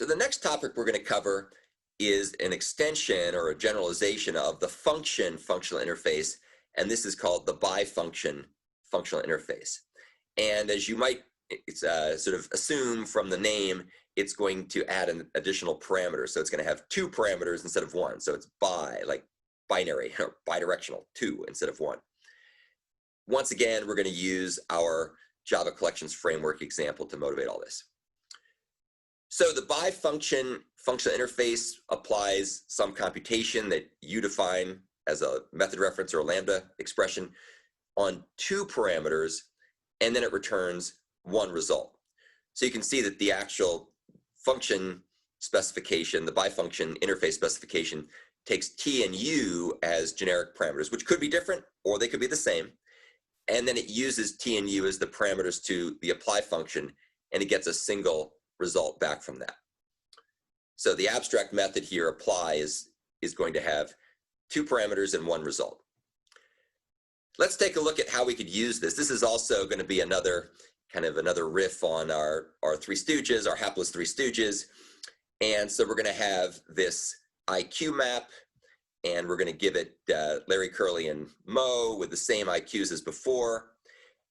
So the next topic we're going to cover is an extension or a generalization of the function functional interface, and this is called the BiFunction functional interface. And as you might sort of assume from the name, it's going to add an additional parameter. So it's going to have two parameters instead of one. So it's bi, like binary or bidirectional, two instead of one. Once again, we're going to use our Java collections framework example to motivate all this. So the BiFunction functional interface applies some computation that you define as a method reference or a lambda expression on two parameters, and then it returns one result. So you can see that the actual function specification, the BiFunction interface specification, takes t and u as generic parameters, which could be different or they could be the same. And then it uses t and u as the parameters to the apply function, and it gets a single result back from that. So the abstract method here, apply, is going to have two parameters and one result. Let's take a look at how we could use this. This is also going to be another riff on our Three Stooges, our hapless Three Stooges. And so we're going to have this IQ map, and we're going to give it Larry, Curly, and Moe with the same IQs as before.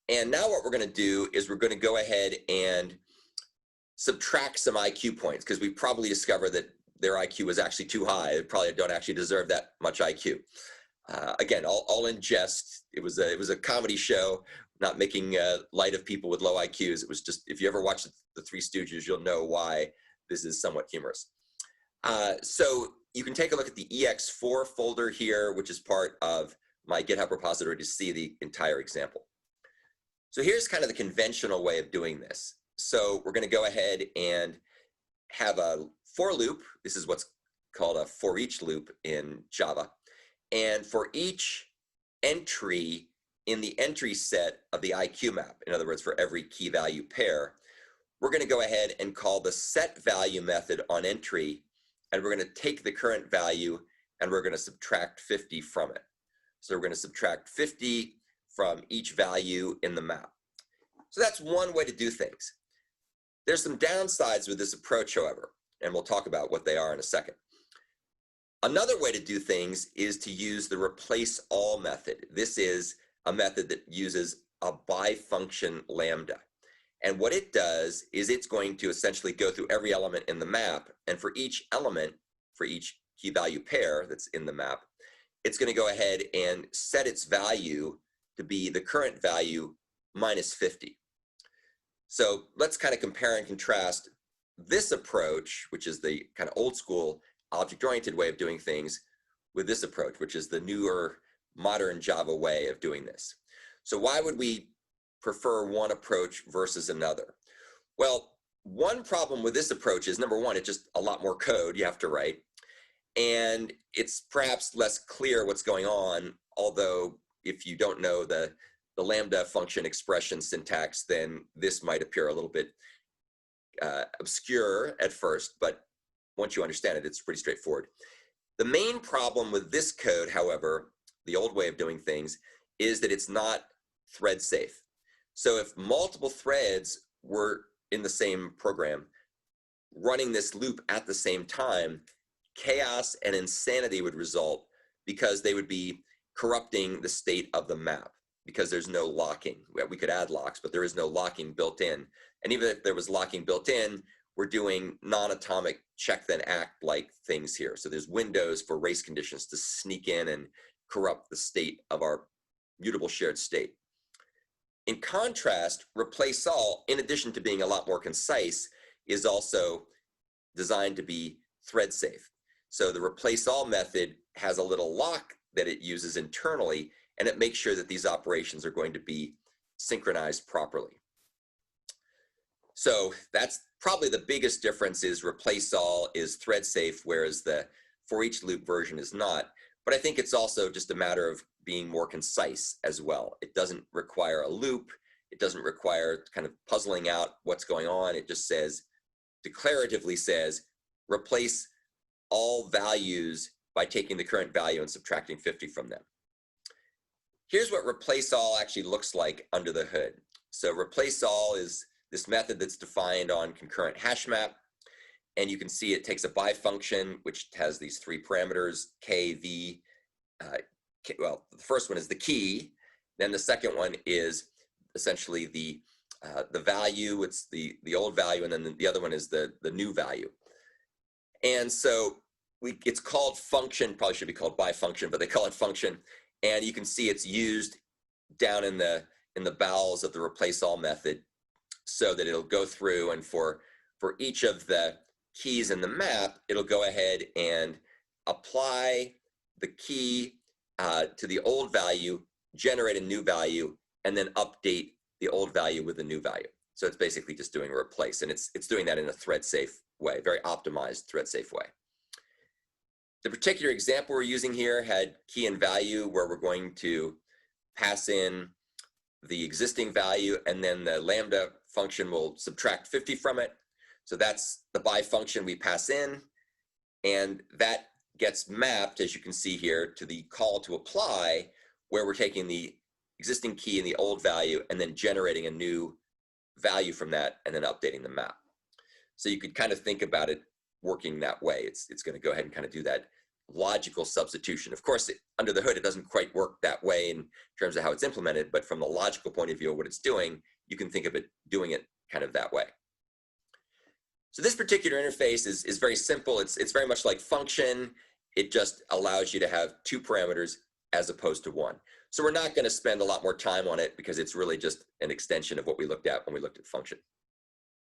And now what we're going to do is we're going to go ahead and subtract some IQ points, because we probably discovered that their IQ was actually too high. They probably don't actually deserve that much IQ. Again, all in jest. It was a comedy show, not making light of people with low IQs. It was just, if you ever watch the Three Stooges, you'll know why this is somewhat humorous. So you can take a look at the ex4 folder here, which is part of my GitHub repository, to see the entire example. So here's kind of the conventional way of doing this. So we're going to go ahead and have a for loop. This is what's called a for each loop in Java. And for each entry in the entry set of the IQ map, in other words, for every key value pair, we're going to go ahead and call the set value method on entry, and we're going to take the current value and we're going to subtract 50 from it. So we're going to subtract 50 from each value in the map. So that's one way to do things. There's some downsides with this approach, however, and we'll talk about what they are in a second. Another way to do things is to use the replace all method. This is a method that uses a BiFunction lambda. And what it does is it's going to essentially go through every element in the map, and for each element, for each key value pair that's in the map, it's going to go ahead and set its value to be the current value minus 50. So let's kind of compare and contrast this approach, which is the kind of old school object-oriented way of doing things, with this approach, which is the newer modern Java way of doing this. So why would we prefer one approach versus another? Well, one problem with this approach is, number one, it's just a lot more code you have to write, and it's perhaps less clear what's going on, although if you don't know the lambda function expression syntax, then this might appear a little bit obscure at first, but once you understand it, it's pretty straightforward. The main problem with this code, however, the old way of doing things, is that it's not thread safe. So if multiple threads were in the same program running this loop at the same time, chaos and insanity would result, because they would be corrupting the state of the map, because there's no locking. We could add locks, but there is no locking built in. And even if there was locking built in, we're doing non-atomic check then act like things here. So there's windows for race conditions to sneak in and corrupt the state of our mutable shared state. In contrast, replace all, in addition to being a lot more concise, is also designed to be thread safe. So the replace all method has a little lock that it uses internally, and it makes sure that these operations are going to be synchronized properly. So that's probably the biggest difference, is replace all is thread safe, whereas the for each loop version is not. But I think it's also just a matter of being more concise as well. It doesn't require a loop. It doesn't require kind of puzzling out what's going on. It just says, declaratively says, replace all values by taking the current value and subtracting 50 from them. Here's what replace all actually looks like under the hood. So replace all is this method that's defined on concurrent hash map, and you can see it takes a BiFunction, which has these three parameters, k, v. Well, the first one is the key. Then the second one is essentially the value. It's the old value, and then the other one is the new value. And so it's called function. Probably should be called BiFunction, but they call it function. And you can see it's used down in the bowels of the replace all method, so that it'll go through, and for each of the keys in the map, it'll go ahead and apply the key to the old value, generate a new value, and then update the old value with the new value. So it's basically just doing a replace, and it's doing that in a thread-safe way, very optimized thread-safe way. The particular example we're using here had key and value, where we're going to pass in the existing value, and then the lambda function will subtract 50 from it. So that's the BiFunction we pass in, and that gets mapped, as you can see here, to the call to apply, where we're taking the existing key and the old value and then generating a new value from that and then updating the map. So you could kind of think about it working that way. It's going to go ahead and kind of do that logical substitution. Of course, under the hood, it doesn't quite work that way in terms of how it's implemented, but from the logical point of view of what it's doing, you can think of it doing it kind of that way. So this particular interface is very simple. It's very much like function. It just allows you to have two parameters as opposed to one. So we're not going to spend a lot more time on it, because it's really just an extension of what we looked at when we looked at function.